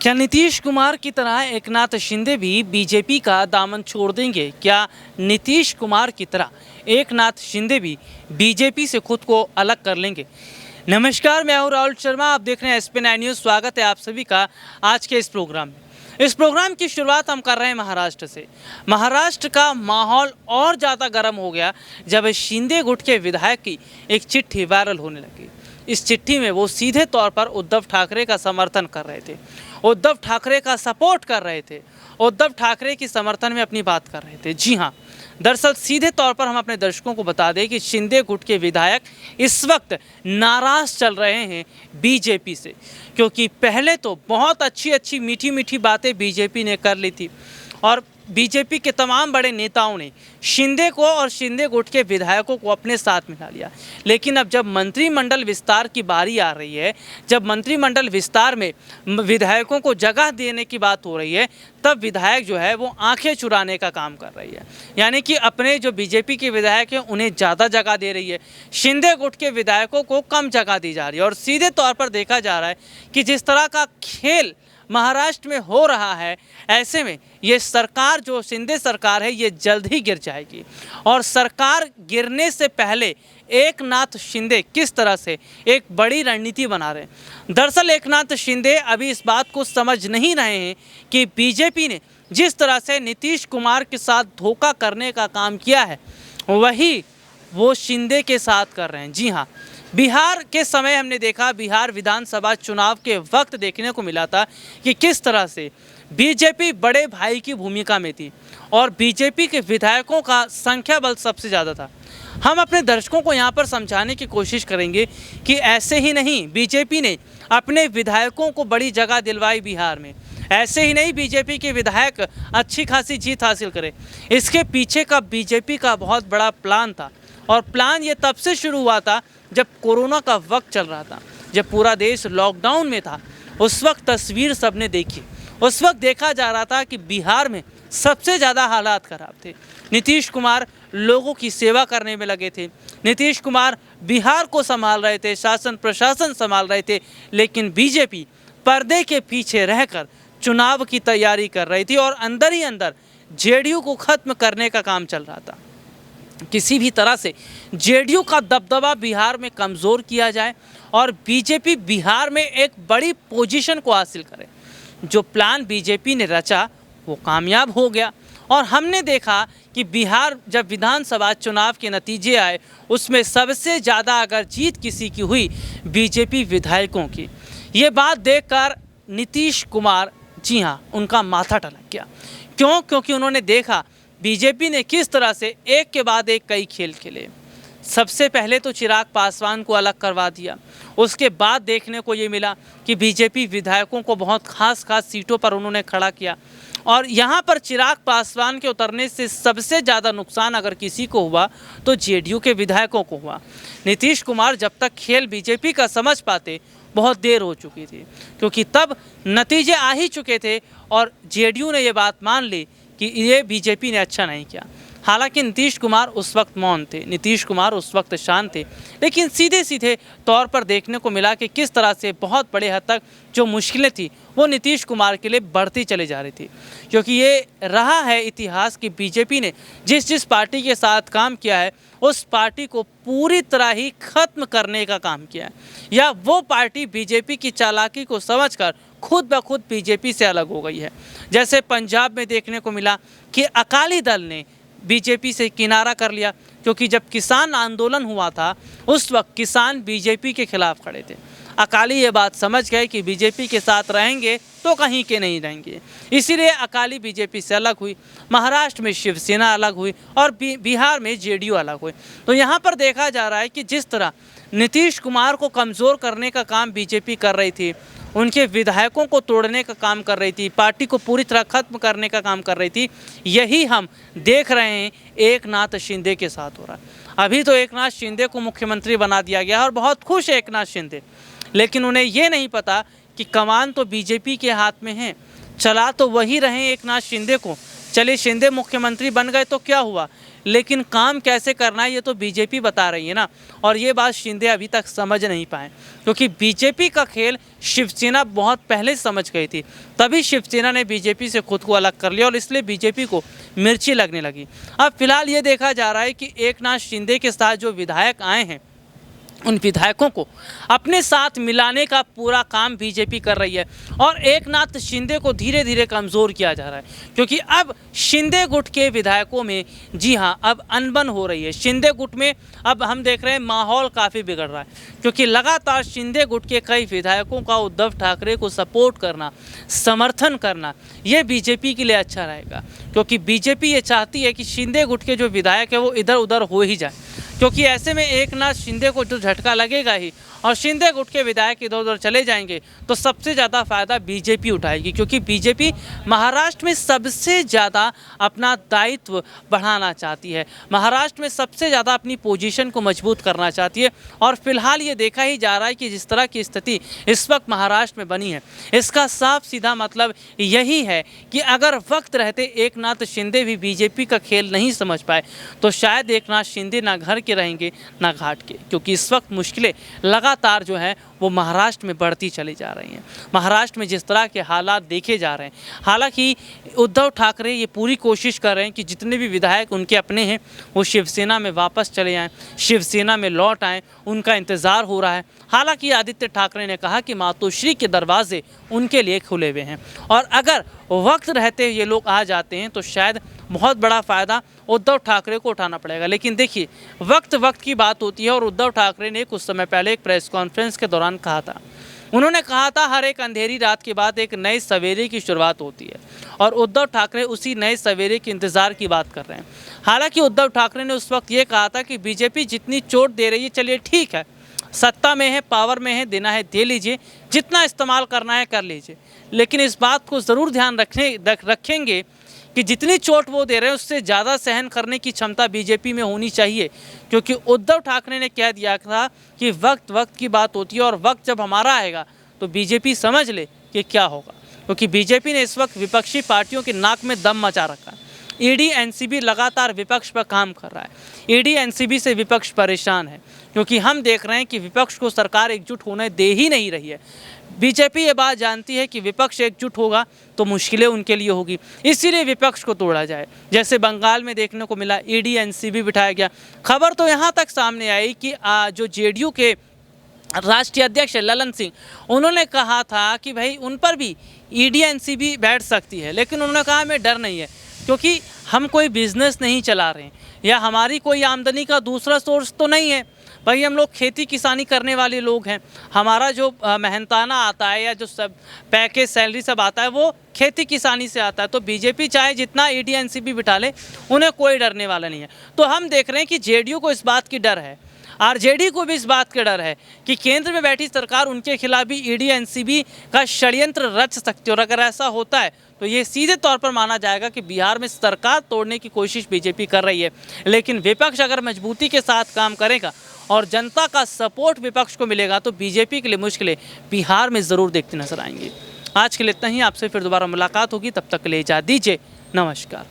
क्या नीतीश कुमार की तरह एकनाथ शिंदे भी बीजेपी का दामन छोड़ देंगे? क्या नीतीश कुमार की तरह एकनाथ शिंदे भी बीजेपी से खुद को अलग कर लेंगे? नमस्कार, मैं हूं राहुल शर्मा। आप देख रहे हैं SP9 न्यूज़। स्वागत है आप सभी का आज के इस प्रोग्राम में। इस प्रोग्राम की शुरुआत हम कर रहे हैं महाराष्ट्र से। महाराष्ट्र का माहौल और ज़्यादा गर्म हो गया जब शिंदे गुट के विधायक की एक चिट्ठी वायरल होने लगी। इस चिट्ठी में वो सीधे तौर पर उद्धव ठाकरे का समर्थन कर रहे थे, उद्धव ठाकरे का सपोर्ट कर रहे थे, उद्धव ठाकरे की समर्थन में अपनी बात कर रहे थे। जी हाँ, दरअसल सीधे तौर पर हम अपने दर्शकों को बता दें कि शिंदे गुट के विधायक इस वक्त नाराज़ चल रहे हैं बीजेपी से, क्योंकि पहले तो बहुत अच्छी मीठी मीठी बातें बीजेपी ने कर ली थी और बीजेपी के तमाम बड़े नेताओं ने शिंदे को और शिंदे गुट के विधायकों को अपने साथ मिला लिया। लेकिन अब जब मंत्रिमंडल विस्तार की बारी आ रही है, जब मंत्रिमंडल विस्तार में विधायकों को जगह देने की बात हो रही है, तब विधायक जो है वो आंखें चुराने का काम कर रही है। यानी कि अपने जो बीजेपी के विधायक हैं उन्हें ज़्यादा जगह दे रही है, शिंदे गुट के विधायकों को कम जगह दी जा रही है। और सीधे तौर पर देखा जा रहा है कि जिस तरह का खेल महाराष्ट्र में हो रहा है, ऐसे में ये सरकार जो शिंदे सरकार है ये जल्द ही गिर जाएगी। और सरकार गिरने से पहले एकनाथ शिंदे किस तरह से एक बड़ी रणनीति बना रहे हैं। दरअसल एकनाथ शिंदे अभी इस बात को समझ नहीं रहे हैं कि बीजेपी ने जिस तरह से नीतीश कुमार के साथ धोखा करने का काम किया है, वही वो शिंदे के साथ कर रहे हैं। जी हाँ, बिहार के समय हमने देखा, बिहार विधानसभा चुनाव के वक्त देखने को मिला था कि किस तरह से बीजेपी बड़े भाई की भूमिका में थी और बीजेपी के विधायकों का संख्या बल सबसे ज़्यादा था। हम अपने दर्शकों को यहाँ पर समझाने की कोशिश करेंगे कि ऐसे ही नहीं बीजेपी ने अपने विधायकों को बड़ी जगह दिलवाई बिहार में, ऐसे ही नहीं बीजेपी के विधायक अच्छी खासी जीत हासिल करे। इसके पीछे का बीजेपी का बहुत बड़ा प्लान था और प्लान ये तब से शुरू हुआ था जब कोरोना का वक्त चल रहा था, जब पूरा देश लॉकडाउन में था। उस वक्त तस्वीर सबने देखी, उस वक्त देखा जा रहा था कि बिहार में सबसे ज़्यादा हालात ख़राब थे। नीतीश कुमार लोगों की सेवा करने में लगे थे, नीतीश कुमार बिहार को संभाल रहे थे, शासन प्रशासन संभाल रहे थे, लेकिन बीजेपी पर्दे के पीछे रहकर चुनाव की तैयारी कर रही थी और अंदर ही अंदर जेडीयू को ख़त्म करने का काम चल रहा था। किसी भी तरह से जेडीयू का दबदबा बिहार में कमज़ोर किया जाए और बीजेपी बिहार में एक बड़ी पोजीशन को हासिल करे। जो प्लान बीजेपी ने रचा वो कामयाब हो गया और हमने देखा कि बिहार जब विधानसभा चुनाव के नतीजे आए उसमें सबसे ज़्यादा अगर जीत किसी की हुई बीजेपी विधायकों की। ये बात देखकर नीतीश कुमार, जी हाँ, उनका माथा टलक गया। क्यों? क्योंकि उन्होंने देखा बीजेपी ने किस तरह से एक के बाद एक कई खेल खेले। सबसे पहले तो चिराग पासवान को अलग करवा दिया, उसके बाद देखने को ये मिला कि बीजेपी विधायकों को बहुत खास सीटों पर उन्होंने खड़ा किया और यहाँ पर चिराग पासवान के उतरने से सबसे ज़्यादा नुकसान अगर किसी को हुआ तो जेडीयू के विधायकों को हुआ। नीतीश कुमार जब तक खेल बीजेपी का समझ पाते बहुत देर हो चुकी थी, क्योंकि तब नतीजे आ ही चुके थे और जेडीयू ने ये बात मान ली कि ये बीजेपी ने अच्छा नहीं किया। हालांकि नीतीश कुमार उस वक्त मौन थे, नीतीश कुमार उस वक्त शांत थे, लेकिन सीधे तौर पर देखने को मिला कि किस तरह से बहुत बड़े हद तक जो मुश्किलें थी वो नीतीश कुमार के लिए बढ़ती चली जा रही थी। क्योंकि ये रहा है इतिहास कि बीजेपी ने जिस पार्टी के साथ काम किया है उस पार्टी को पूरी तरह ही ख़त्म करने का काम किया है, या वो पार्टी बीजेपी की चालाकी को समझकर खुद ब खुद बीजेपी से अलग हो गई है। जैसे पंजाब में देखने को मिला कि अकाली दल ने बीजेपी से किनारा कर लिया, क्योंकि जब किसान आंदोलन हुआ था उस वक्त किसान बीजेपी के खिलाफ खड़े थे। अकाली ये बात समझ गए कि बीजेपी के साथ रहेंगे तो कहीं के नहीं रहेंगे, इसीलिए अकाली बीजेपी से अलग हुई। महाराष्ट्र में शिवसेना अलग हुई और बिहार में जेडीयू अलग हुई। तो यहाँ पर देखा जा रहा है कि जिस तरह नीतीश कुमार को कमज़ोर करने का काम बीजेपी कर रही थी, उनके विधायकों को तोड़ने का काम कर रही थी, पार्टी को पूरी तरह ख़त्म करने का काम कर रही थी, यही हम देख रहे हैं एकनाथ शिंदे के साथ हो रहा है। अभी तो एकनाथ शिंदे को मुख्यमंत्री बना दिया गया और बहुत खुश है एकनाथ शिंदे, लेकिन उन्हें ये नहीं पता कि कमान तो बीजेपी के हाथ में है, चला तो वही रहे एकनाथ शिंदे को। चलिए शिंदे मुख्यमंत्री बन गए तो क्या हुआ, लेकिन काम कैसे करना है ये तो बीजेपी बता रही है ना। और ये बात शिंदे अभी तक समझ नहीं पाए, क्योंकि बीजेपी का खेल शिवसेना बहुत पहले समझ गई थी। तभी शिवसेना ने बीजेपी से खुद को अलग कर लिया और इसलिए बीजेपी को मिर्ची लगने लगी। अब फिलहाल ये देखा जा रहा है कि एकनाथ शिंदे के साथ जो विधायक आए हैं, उन विधायकों को अपने साथ मिलाने का पूरा काम बीजेपी कर रही है और एकनाथ शिंदे को धीरे धीरे कमज़ोर किया जा रहा है, क्योंकि अब शिंदे गुट के विधायकों में, जी हाँ, अब अनबन हो रही है। शिंदे गुट में अब हम देख रहे हैं माहौल काफ़ी बिगड़ रहा है, क्योंकि लगातार शिंदे गुट के कई विधायकों का उद्धव ठाकरे को सपोर्ट करना, समर्थन करना, ये बीजेपी के लिए अच्छा रहेगा, क्योंकि बीजेपी ये चाहती है कि शिंदे गुट के जो विधायक है वो इधर उधर हो ही जाए, क्योंकि ऐसे में एकनाथ शिंदे को जो झटका लगेगा ही और शिंदे गुट के विधायक इधर उधर चले जाएंगे तो सबसे ज़्यादा फ़ायदा बीजेपी उठाएगी, क्योंकि बीजेपी महाराष्ट्र में सबसे ज़्यादा अपना दायित्व बढ़ाना चाहती है, महाराष्ट्र में सबसे ज़्यादा अपनी पोजीशन को मजबूत करना चाहती है। और फिलहाल ये देखा ही जा रहा है कि जिस तरह की स्थिति इस वक्त महाराष्ट्र में बनी है, इसका साफ सीधा मतलब यही है कि अगर वक्त रहते एकनाथ शिंदे भी बीजेपी का खेल नहीं समझ पाए तो शायद एकनाथ शिंदे ना घर के रहेंगे ना घाट के, क्योंकि इस वक्त मुश्किलें लगातार जो है वो महाराष्ट्र में बढ़ती चली जा रही हैं। महाराष्ट्र में जिस तरह के हालात देखे जा रहे हैं, हालांकि उद्धव ठाकरे ये पूरी कोशिश कर रहे हैं कि जितने भी विधायक उनके अपने हैं वो शिवसेना में वापस चले आएँ, शिवसेना में लौट आएँ, उनका इंतज़ार हो रहा है। हालांकि आदित्य ठाकरे ने कहा कि मातोश्री के दरवाजे उनके लिए खुले हुए हैं और अगर वक्त रहते ये लोग आ जाते हैं तो शायद बहुत बड़ा फ़ायदा उद्धव ठाकरे को उठाना पड़ेगा। लेकिन देखिए, वक्त की बात होती है और उद्धव ठाकरे ने कुछ समय पहले एक प्रेस कॉन्फ्रेंस के दौरान कहा था, उन्होंने कहा था हर एक अंधेरी रात के बाद एक नए सवेरे की शुरुआत होती है और उद्धव ठाकरे उसी नए सवेरे के इंतज़ार की बात कर रहे हैं। हालांकि उद्धव ठाकरे ने उस वक्त ये कहा था कि बीजेपी जितनी चोट दे रही है, चलिए ठीक है, सत्ता में है, पावर में है, देना है दे लीजिए, जितना इस्तेमाल करना है कर लीजिए, लेकिन इस बात को ज़रूर ध्यान रखेंगे कि जितनी चोट वो दे रहे हैं उससे ज़्यादा सहन करने की क्षमता बीजेपी में होनी चाहिए, क्योंकि उद्धव ठाकरे ने कह दिया था कि वक्त की बात होती है और वक्त जब हमारा आएगा तो बीजेपी समझ ले कि क्या होगा, क्योंकि बीजेपी ने इस वक्त विपक्षी पार्टियों के नाक में दम मचा रखा है। ईडी एनसीबी लगातार विपक्ष पर काम कर रहा है, ईडी एनसीबी से विपक्ष परेशान है, क्योंकि हम देख रहे हैं कि विपक्ष को सरकार एकजुट होने दे ही नहीं रही है। बीजेपी ये बात जानती है कि विपक्ष एकजुट होगा तो मुश्किलें उनके लिए होगी, इसीलिए विपक्ष को तोड़ा जाए। जैसे बंगाल में देखने को मिला, ईडी एनसीबी बिठाया गया। खबर तो यहाँ तक सामने आई कि जो जेडीयू के राष्ट्रीय अध्यक्ष ललन सिंह, उन्होंने कहा था कि भाई उन पर भी ईडी एनसीबी बैठ सकती है, लेकिन उन्होंने कहा हमें डर नहीं है, क्योंकि हम कोई बिजनेस नहीं चला रहे हैं या हमारी कोई आमदनी का दूसरा सोर्स तो नहीं है। भाई हम लोग खेती किसानी करने वाले लोग हैं, हमारा जो मेहनताना आता है या जो सब पैकेज सैलरी सब आता है वो खेती किसानी से आता है। तो बीजेपी चाहे जितना ईडी एनसीबी बिठा ले, उन्हें कोई डरने वाला नहीं है। तो हम देख रहे हैं कि जेडीयू को इस बात की डर है, आरजेडी को भी इस बात का डर है कि केंद्र में बैठी सरकार उनके खिलाफ भी ईडी एनसीबी का षड्यंत्र रच सकती है, और अगर ऐसा होता है तो ये सीधे तौर पर माना जाएगा कि बिहार में सरकार तोड़ने की कोशिश बीजेपी कर रही है। लेकिन विपक्ष अगर मजबूती के साथ काम करेगा और जनता का सपोर्ट विपक्ष को मिलेगा तो बीजेपी के लिए मुश्किलें बिहार में ज़रूर देखती नजर आएंगी। आज के लिए इतना ही, आपसे फिर दोबारा मुलाकात होगी, तब तक के लिए इजाज़त दीजिए, नमस्कार।